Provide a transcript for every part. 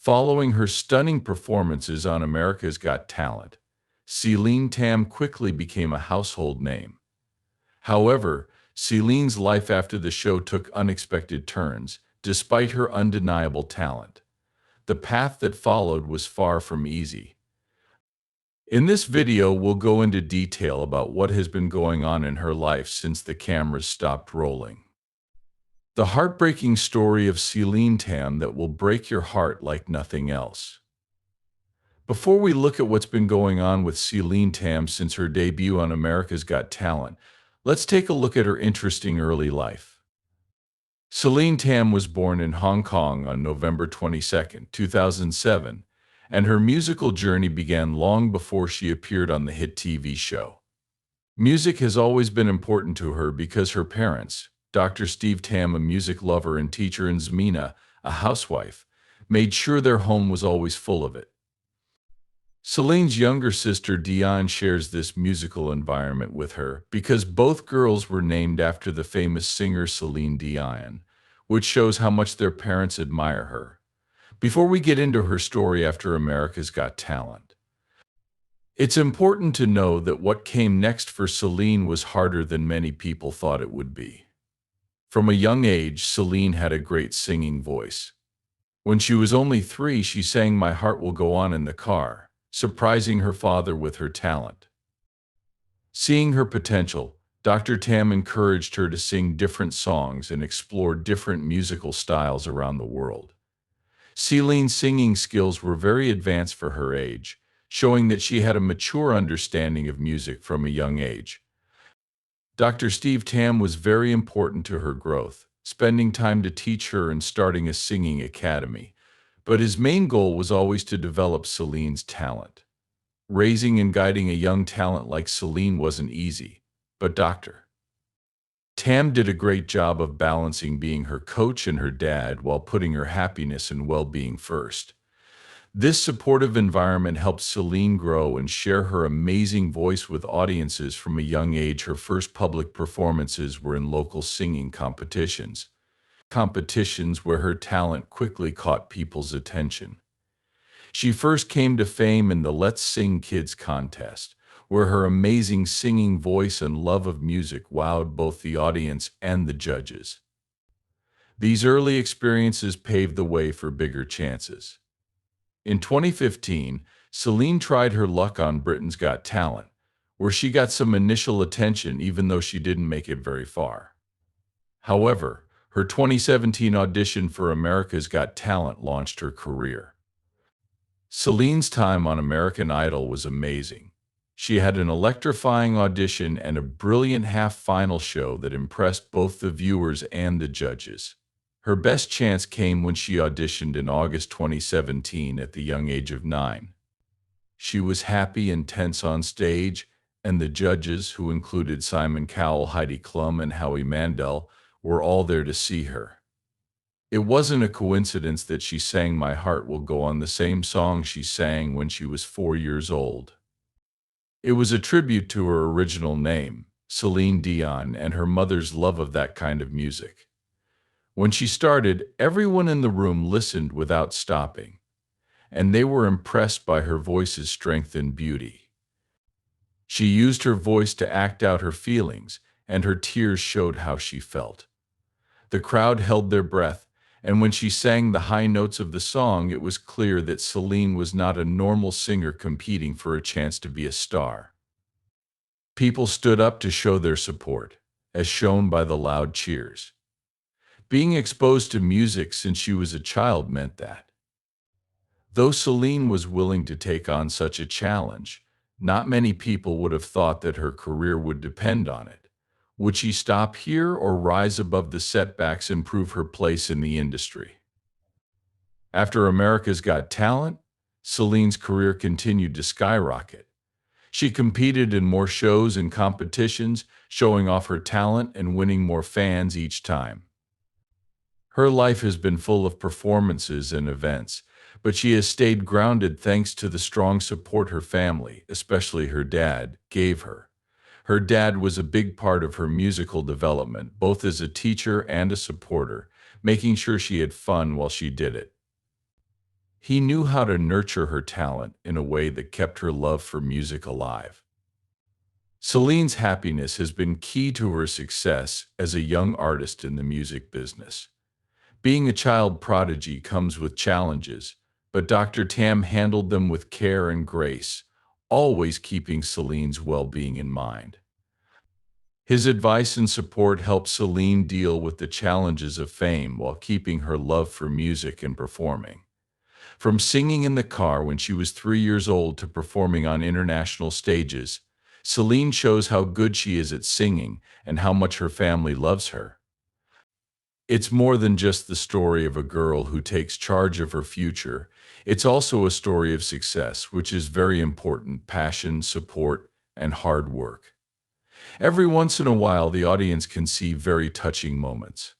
Following her stunning performances on America's Got Talent, Celine Tam quickly became a household name. However, Celine's life after the show took unexpected turns, despite her undeniable talent. The path that followed was far from easy. In this video, we'll go into detail about what has been going on in her life since the cameras stopped rolling. The heartbreaking story of Celine Tam that will break your heart like nothing else. Before we look at what's been going on with Celine Tam since her debut on America's Got Talent, let's take a look at her interesting early life. Celine Tam was born in Hong Kong on November 22, 2007, and her musical journey began long before she appeared on the hit TV show. Music has always been important to her because her parents, Dr. Steve Tam, a music lover and teacher, and Zmina, a housewife, made sure their home was always full of it. Celine's younger sister Dion shares this musical environment with her because both girls were named after the famous singer Celine Dion, which shows how much their parents admire her. Before we get into her story after America's Got Talent, it's important to know that what came next for Celine was harder than many people thought it would be. From a young age, Celine had a great singing voice. When she was only 3, she sang "My Heart Will Go On" in the car, surprising her father with her talent. Seeing her potential, Dr. Tam encouraged her to sing different songs and explore different musical styles around the world. Celine's singing skills were very advanced for her age, showing that she had a mature understanding of music from a young age. Dr. Steve Tam was very important to her growth, spending time to teach her and starting a singing academy. But his main goal was always to develop Celine's talent. Raising and guiding a young talent like Celine wasn't easy, but Dr. Tam did a great job of balancing being her coach and her dad while putting her happiness and well-being first. This supportive environment helped Celine grow and share her amazing voice with audiences from a young age. Her first public performances were in local singing competitions where her talent quickly caught people's attention. She first came to fame in the Let's Sing Kids contest, where her amazing singing voice and love of music wowed both the audience and the judges. These early experiences paved the way for bigger chances. In 2015, Celine tried her luck on Britain's Got Talent, where she got some initial attention even though she didn't make it very far. However, her 2017 audition for America's Got Talent launched her career. Celine's time on American Idol was amazing. She had an electrifying audition and a brilliant half-final show that impressed both the viewers and the judges. Her best chance came when she auditioned in August 2017 at the young age of 9. She was happy and tense on stage, and the judges, who included Simon Cowell, Heidi Klum, and Howie Mandel, were all there to see her. It wasn't a coincidence that she sang "My Heart Will Go On," the same song she sang when she was 4 years old. It was a tribute to her original name, Celine Dion, and her mother's love of that kind of music. When she started, everyone in the room listened without stopping, and they were impressed by her voice's strength and beauty. She used her voice to act out her feelings, and her tears showed how she felt. The crowd held their breath, and when she sang the high notes of the song, it was clear that Celine was not a normal singer competing for a chance to be a star. People stood up to show their support, as shown by the loud cheers. Being exposed to music since she was a child meant that. Though Celine was willing to take on such a challenge, not many people would have thought that her career would depend on it. Would she stop here or rise above the setbacks and prove her place in the industry? After America's Got Talent, Celine's career continued to skyrocket. She competed in more shows and competitions, showing off her talent and winning more fans each time. Her life has been full of performances and events, but she has stayed grounded thanks to the strong support her family, especially her dad, gave her. Her dad was a big part of her musical development, both as a teacher and a supporter, making sure she had fun while she did it. He knew how to nurture her talent in a way that kept her love for music alive. Celine's happiness has been key to her success as a young artist in the music business. Being a child prodigy comes with challenges, but Dr. Tam handled them with care and grace, always keeping Celine's well-being in mind. His advice and support helped Celine deal with the challenges of fame while keeping her love for music and performing. From singing in the car when she was 3 years old to performing on international stages, Celine shows how good she is at singing and how much her family loves her. It's more than just the story of a girl who takes charge of her future. It's also a story of success, which is very important: passion, support, and hard work. Every once in a while, the audience can see very touching moments.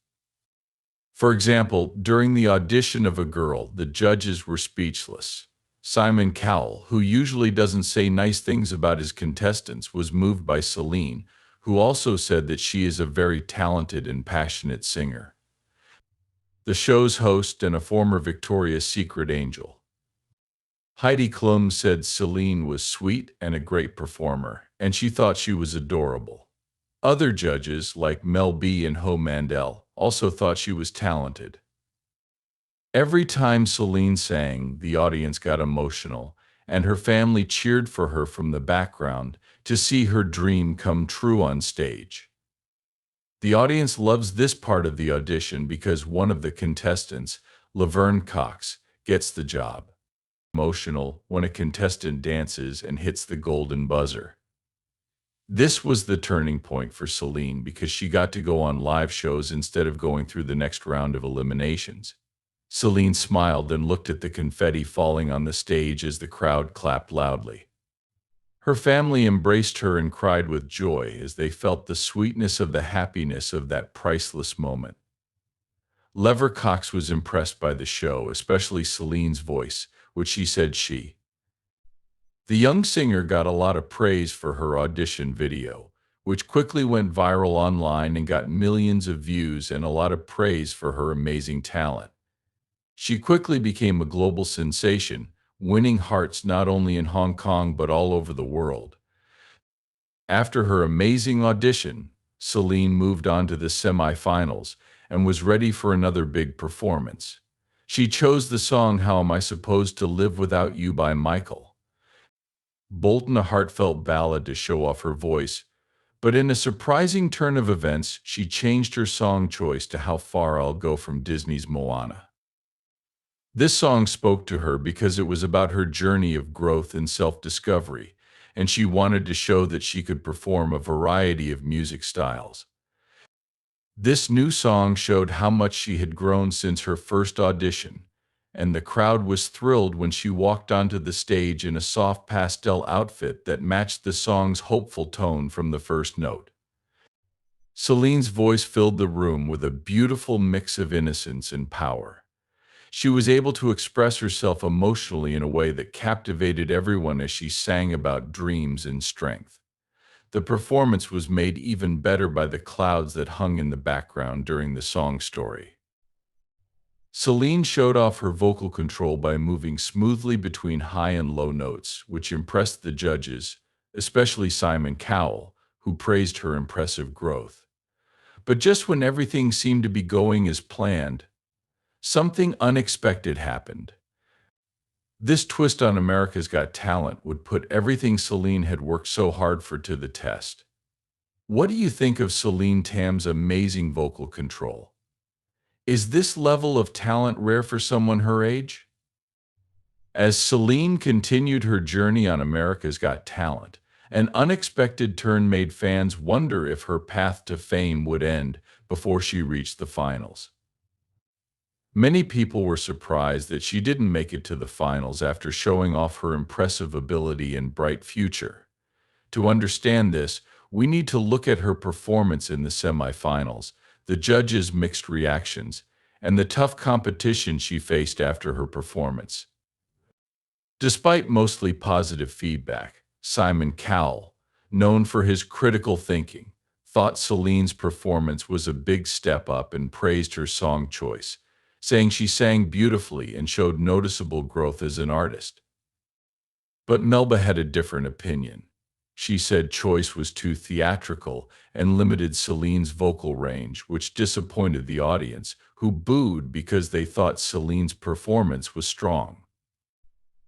For example, during the audition of a girl, the judges were speechless. Simon Cowell, who usually doesn't say nice things about his contestants, was moved by Celine, who also said that she is a very talented and passionate singer. The show's host and a former Victoria's Secret angel, Heidi Klum, said Celine was sweet and a great performer, and she thought she was adorable. Other judges, like Mel B and Ho Mandel, also thought she was talented. Every time Celine sang, the audience got emotional, and her family cheered for her from the background to see her dream come true on stage. The audience loves this part of the audition because one of the contestants, Laverne Cox, gets the job. Emotional when a contestant dances and hits the golden buzzer. This was the turning point for Celine because she got to go on live shows instead of going through the next round of eliminations. Celine smiled and looked at the confetti falling on the stage as the crowd clapped loudly. Her family embraced her and cried with joy as they felt the sweetness of the happiness of that priceless moment. Lever Cox was impressed by the show, especially Celine's voice, which she said the young singer got a lot of praise for her audition video, which quickly went viral online and got millions of views and a lot of praise for her amazing talent. She quickly became a global sensation, winning hearts not only in Hong Kong but all over the world. After her amazing audition, Celine moved on to the semi-finals and was ready for another big performance. She chose the song "How Am I Supposed to Live Without You" by Michael Bolton, a heartfelt ballad to show off her voice, but in a surprising turn of events, she changed her song choice to "How Far I'll Go" from Disney's Moana. This song spoke to her because it was about her journey of growth and self-discovery, and she wanted to show that she could perform a variety of music styles. This new song showed how much she had grown since her first audition, and the crowd was thrilled when she walked onto the stage in a soft pastel outfit that matched the song's hopeful tone from the first note. Celine's voice filled the room with a beautiful mix of innocence and power. She was able to express herself emotionally in a way that captivated everyone as she sang about dreams and strength. The performance was made even better by the clouds that hung in the background during the song story. Celine showed off her vocal control by moving smoothly between high and low notes, which impressed the judges, especially Simon Cowell, who praised her impressive growth. But just when everything seemed to be going as planned, something unexpected happened. This twist on America's Got Talent would put everything Celine had worked so hard for to the test. What do you think of Celine Tam's amazing vocal control? Is this level of talent rare for someone her age? As Celine continued her journey on America's Got Talent, an unexpected turn made fans wonder if her path to fame would end before she reached the finals. Many people were surprised that she didn't make it to the finals after showing off her impressive ability and bright future. To understand this, we need to look at her performance in the semifinals, the judges' mixed reactions, and the tough competition she faced after her performance. Despite mostly positive feedback, Simon Cowell, known for his critical thinking, thought Celine's performance was a big step up and praised her song choice, saying she sang beautifully and showed noticeable growth as an artist. But Melba had a different opinion. She said choice was too theatrical and limited Celine's vocal range, which disappointed the audience, who booed because they thought Celine's performance was strong.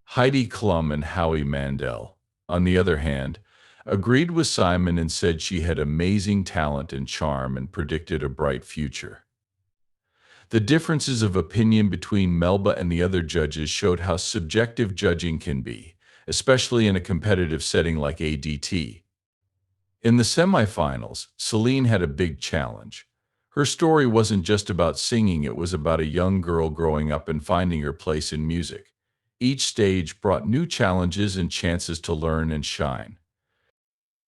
Heidi Klum and Howie Mandel, on the other hand, agreed with Simon and said she had amazing talent and charm and predicted a bright future. The differences of opinion between Melba and the other judges showed how subjective judging can be, especially in a competitive setting like AGT. In the semifinals, Celine had a big challenge. Her story wasn't just about singing, it was about a young girl growing up and finding her place in music. Each stage brought new challenges and chances to learn and shine.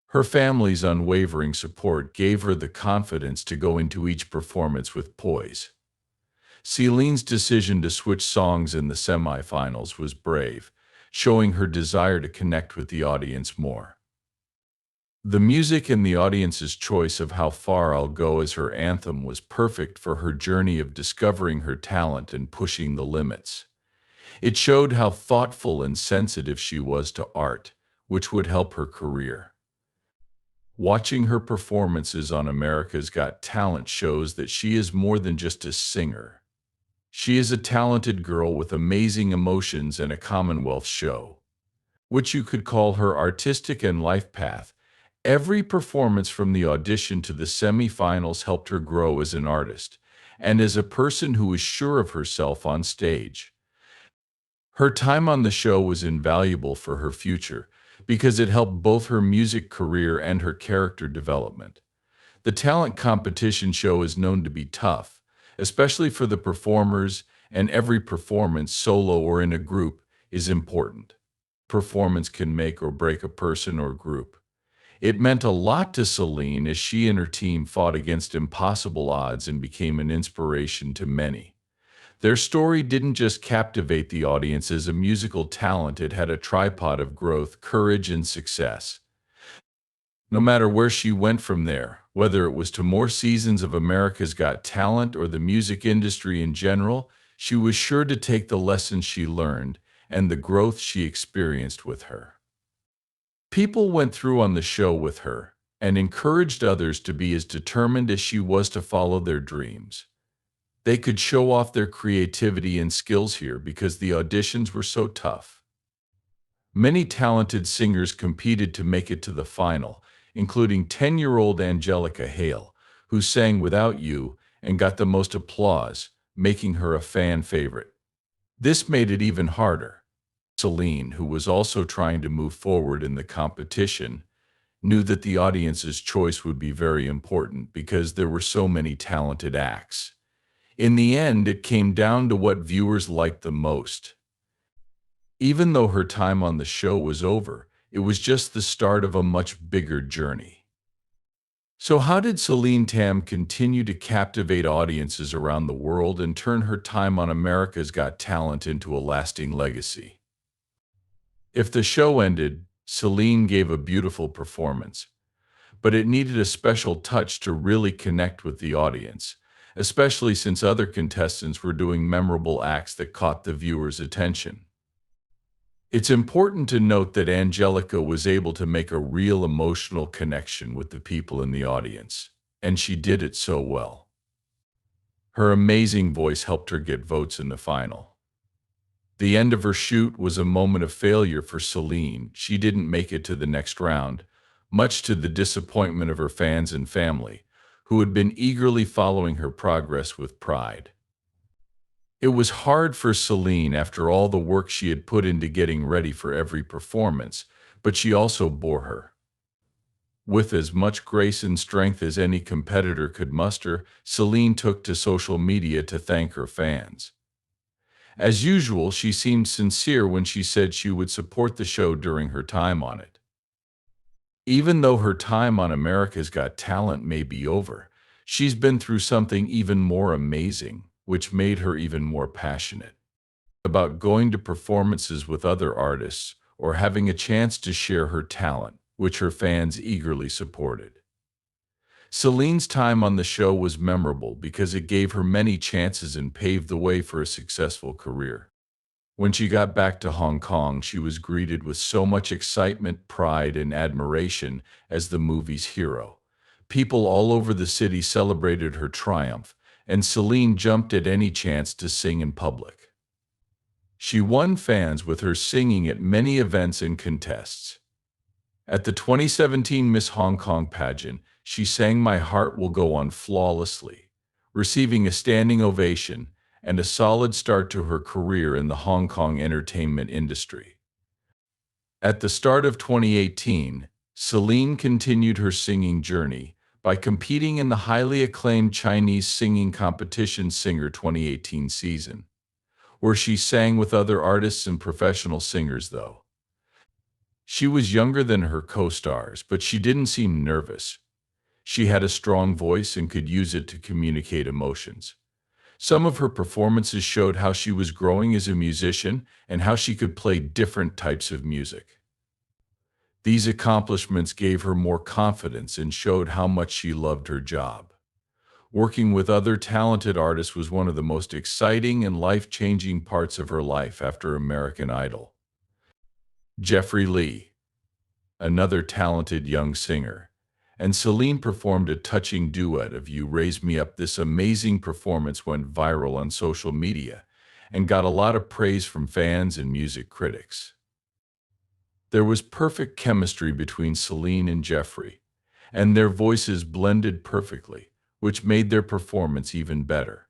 Her family's unwavering support gave her the confidence to go into each performance with poise. Celine's decision to switch songs in the semifinals was brave, showing her desire to connect with the audience more. The music and the audience's choice of How Far I'll Go as her anthem was perfect for her journey of discovering her talent and pushing the limits. It showed how thoughtful and sensitive she was to art, which would help her career. Watching her performances on America's Got Talent shows that she is more than just a singer. She is a talented girl with amazing emotions and a Commonwealth show, which you could call her artistic and life path. Every performance from the audition to the semi-finals helped her grow as an artist and as a person who is sure of herself on stage. Her time on the show was invaluable for her future because it helped both her music career and her character development. The talent competition show is known to be tough, especially for the performers, and every performance, solo or in a group, is important. Performance can make or break a person or group. It meant a lot to Celine as she and her team fought against impossible odds and became an inspiration to many. Their story didn't just captivate the audience as a musical talent, it had a tripod of growth, courage, and success. No matter where she went from there, whether it was to more seasons of America's Got Talent or the music industry in general, she was sure to take the lessons she learned and the growth she experienced with her. People went through on the show with her and encouraged others to be as determined as she was to follow their dreams. They could show off their creativity and skills here because the auditions were so tough. Many talented singers competed to make it to the final, including 10-year-old Angelica Hale, who sang Without You and got the most applause, making her a fan favorite. This made it even harder. Celine, who was also trying to move forward in the competition, knew that the audience's choice would be very important because there were so many talented acts. In the end, it came down to what viewers liked the most. Even though her time on the show was over, it was just the start of a much bigger journey. So how did Celine Tam continue to captivate audiences around the world and turn her time on America's Got Talent into a lasting legacy? If the show ended, Celine gave a beautiful performance, but it needed a special touch to really connect with the audience, especially since other contestants were doing memorable acts that caught the viewer's attention. It's important to note that Angelica was able to make a real emotional connection with the people in the audience, and she did it so well. Her amazing voice helped her get votes in the final. The end of her shoot was a moment of failure for Celine. She didn't make it to the next round, much to the disappointment of her fans and family, who had been eagerly following her progress with pride. It was hard for Celine after all the work she had put into getting ready for every performance, but she also bore her. With as much grace and strength as any competitor could muster, Celine took to social media to thank her fans. As usual, she seemed sincere when she said she would support the show during her time on it. Even though her time on America's Got Talent may be over, she's been through something even more amazing, which made her even more passionate about going to performances with other artists or having a chance to share her talent, which her fans eagerly supported. Celine's time on the show was memorable because it gave her many chances and paved the way for a successful career. When she got back to Hong Kong, she was greeted with so much excitement, pride, and admiration as the movie's hero. People all over the city celebrated her triumph, and Celine jumped at any chance to sing in public. She won fans with her singing at many events and contests. At the 2017 Miss Hong Kong pageant, she sang My Heart Will Go On flawlessly, receiving a standing ovation and a solid start to her career in the Hong Kong entertainment industry. At the start of 2018, Celine continued her singing journey by competing in the highly acclaimed Chinese singing competition Singer 2018 season, where she sang with other artists and professional singers though. She was younger than her co-stars, but she didn't seem nervous. She had a strong voice and could use it to communicate emotions. Some of her performances showed how she was growing as a musician and how she could play different types of music. These accomplishments gave her more confidence and showed how much she loved her job. Working with other talented artists was one of the most exciting and life-changing parts of her life after American Idol. Jeffrey Lee, another talented young singer, and Celine performed a touching duet of You Raise Me Up. This amazing performance went viral on social media and got a lot of praise from fans and music critics. There was perfect chemistry between Celine and Jeffrey, and their voices blended perfectly, which made their performance even better.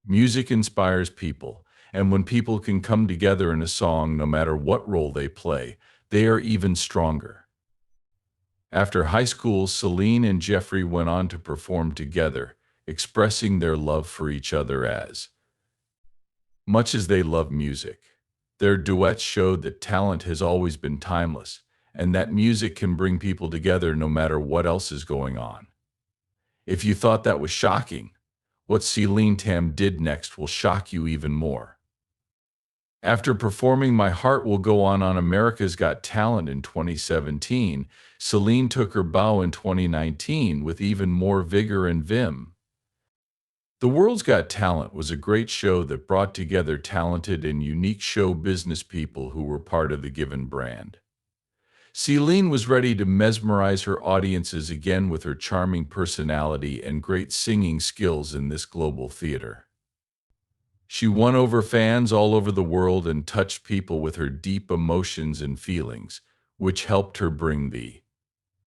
Music inspires people, and when people can come together in a song, no matter what role they play, they are even stronger. After high school, Celine and Jeffrey went on to perform together, expressing their love for each other as much as they love music. Their duets showed that talent has always been timeless, and that music can bring people together no matter what else is going on. If you thought that was shocking, what Celine Tam did next will shock you even more. After performing My Heart Will Go On America's Got Talent in 2017, Celine took her bow in 2019 with even more vigor and vim. The World's Got Talent was a great show that brought together talented and unique show business people who were part of the Given brand. Celine was ready to mesmerize her audiences again with her charming personality and great singing skills in this global theater. She won over fans all over the world and touched people with her deep emotions and feelings, which helped her bring the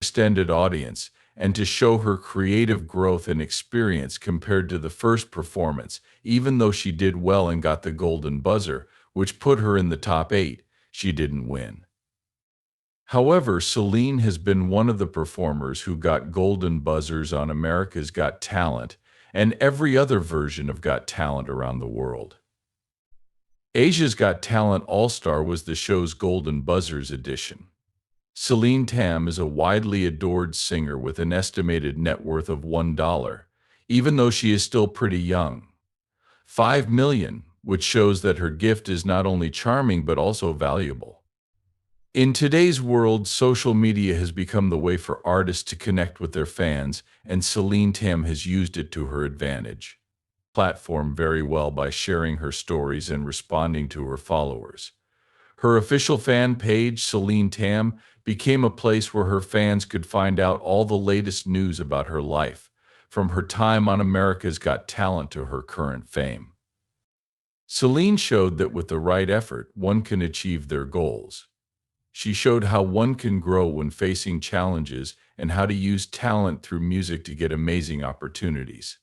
extended audience and to show her creative growth and experience compared to the first performance. Even though she did well and got the golden buzzer, which put her in the top 8, she didn't win. However, Celine has been one of the performers who got golden buzzers on America's Got Talent and every other version of Got Talent around the world. Asia's Got Talent All-Star was the show's Golden Buzzers edition. Celine Tam is a widely adored singer with an estimated net worth of $1, even though she is still pretty young. $5 million, which shows that her gift is not only charming but also valuable. In today's world, social media has become the way for artists to connect with their fans, and Celine Tam has used it to her advantage. Platform very well by sharing her stories and responding to her followers. Her official fan page, Celine Tam, became a place where her fans could find out all the latest news about her life, from her time on America's Got Talent to her current fame. Celine showed that with the right effort, one can achieve their goals. She showed how one can grow when facing challenges and how to use talent through music to get amazing opportunities.